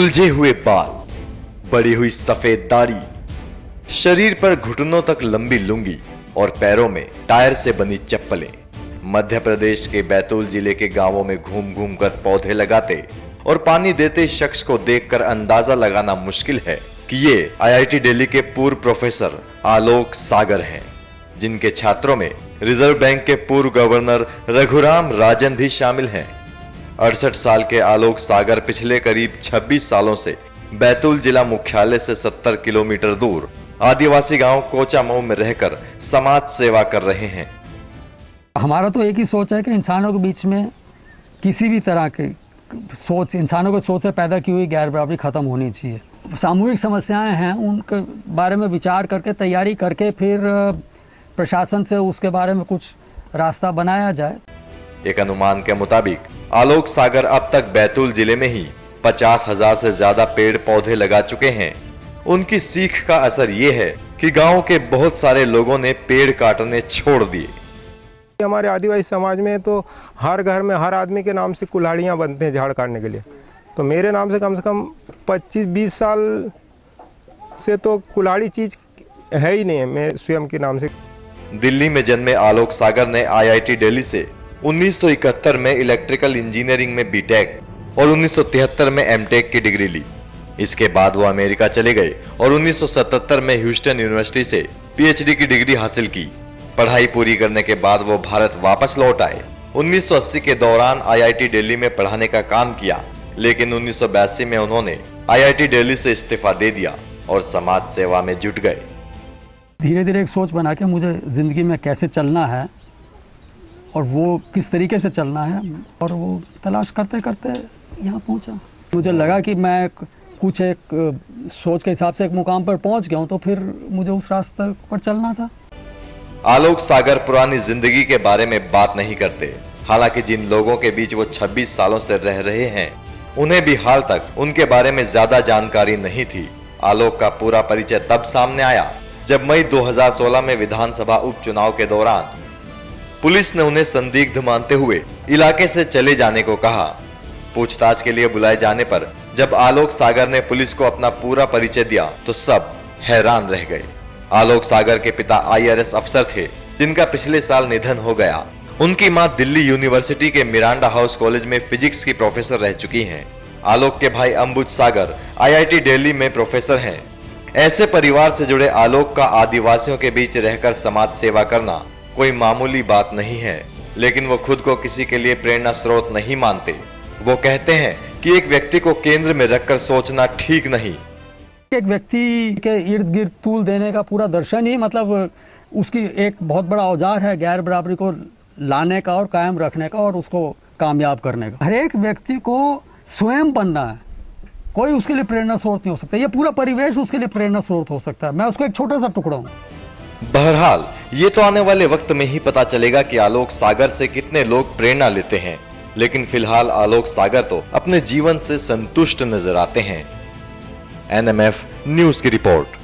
उलझे हुए बाल, बड़ी हुई सफेद दाढ़ी, शरीर पर घुटनों तक लंबी लुंगी और पैरों में टायर से बनी चप्पलें। मध्य प्रदेश के बैतूल जिले के गांवों में घूम घूम कर पौधे लगाते और पानी देते शख्स को देखकर अंदाजा लगाना मुश्किल है कि ये आईआईटी दिल्ली के पूर्व प्रोफेसर आलोक सागर हैं, जिनके छात्रों में रिजर्व बैंक के पूर्व गवर्नर रघुराम राजन भी शामिल हैं। 68 साल के आलोक सागर पिछले करीब 26 सालों से बैतूल जिला मुख्यालय से 70 किलोमीटर दूर आदिवासी गांव कोचामऊ में रहकर समाज सेवा कर रहे हैं। हमारा तो एक ही सोच है कि इंसानों के बीच में किसी भी तरह की सोच, इंसानों को सोच से पैदा की हुई गैर बराबरी खत्म होनी चाहिए। सामूहिक समस्याएं हैं, उनके बारे में विचार करके तैयारी करके फिर प्रशासन से उसके बारे में कुछ रास्ता बनाया जाए। एक अनुमान के मुताबिक आलोक सागर अब तक बैतूल जिले में ही 50,000 से ज्यादा पेड़ पौधे लगा चुके हैं। उनकी सीख का असर ये है कि गांव के बहुत सारे लोगों ने पेड़ काटने छोड़ दिए। हमारे आदिवासी समाज में तो हर घर में हर आदमी के नाम से कुल्हाड़ियाँ बनते हैं झाड़ काटने के लिए। तो मेरे नाम से कम 25-20 साल से तो कुल्हाड़ी चीज है ही नहीं है, मैं स्वयं के नाम से। दिल्ली में जन्मे आलोक सागर ने आईआईटी दिल्ली से 1971 में इलेक्ट्रिकल इंजीनियरिंग में बीटेक और 1973 में एमटेक की डिग्री ली। इसके बाद वो अमेरिका चले गए और 1977 में ह्यूस्टन यूनिवर्सिटी से पीएचडी की डिग्री हासिल की। पढ़ाई पूरी करने के बाद वो भारत वापस लौट आए। 1980 के दौरान आईआईटी दिल्ली में पढ़ाने का काम किया, लेकिन 1982 में उन्होंने आईआईटी दिल्ली से इस्तीफा दे दिया और समाज सेवा में जुट गए। धीरे धीरे एक सोच बना के मुझे ज़िंदगी में कैसे चलना है और वो किस तरीके से चलना है, और वो तलाश करते करते यहाँ पहुँचा। मुझे लगा कि मैं कुछ एक सोच के हिसाब से एक मुकाम पर पहुँच गया हूँ, तो फिर मुझे उस रास्ते पर चलना था। आलोक सागर पुरानी जिंदगी के बारे में बात नहीं करते। हालांकि जिन लोगों के बीच वो 26 सालों से रह रहे हैं, उन्हें भी हाल तक उनके बारे में ज्यादा जानकारी नहीं थी। आलोक का पूरा परिचय तब सामने आया जब मई 2016 में विधानसभा उपचुनाव के दौरान पुलिस ने उन्हें संदिग्ध मानते हुए इलाके से चले जाने को कहा। पूछताछ के लिए बुलाए जाने पर जब आलोक सागर ने पुलिस को अपना पूरा परिचय दिया तो सब हैरान रह गए। आलोक सागर के पिता आईआरएस अफसर थे, जिनका पिछले साल निधन हो गया। उनकी मां दिल्ली यूनिवर्सिटी के मिरांडा हाउस कॉलेज में फिजिक्स की प्रोफेसर रह चुकी हैं। आलोक के भाई अंबुज सागर आईआईटी दिल्ली में प्रोफेसर हैं। ऐसे परिवार से जुड़े आलोक का आदिवासियों के बीच रहकर समाज सेवा करना कोई मामूली बात नहीं है, लेकिन वो खुद को किसी के लिए प्रेरणा स्रोत नहीं मानते। वो कहते हैं कि एक व्यक्ति को केंद्र में रखकर सोचना ठीक नहीं। एक व्यक्ति के इर्द गिर्द तूल देने का पूरा दर्शन ही मतलब उसकी एक बहुत बड़ा औजार है गैर बराबरी को लाने का और कायम रखने का और उसको कामयाब करने का। हर एक व्यक्ति को स्वयं बनना है, कोई उसके लिए प्रेरणा स्रोत नहीं हो सकता। ये पूरा परिवेश उसके लिए प्रेरणा स्रोत हो सकता है। मैं उसको एक छोटा सा टुकड़ा हूँ। बहरहाल ये तो आने वाले वक्त में ही पता चलेगा कि आलोक सागर से कितने लोग प्रेरणा लेते हैं, लेकिन फिलहाल आलोक सागर तो अपने जीवन से संतुष्ट नजर आते हैं। एनएमएफ न्यूज की रिपोर्ट।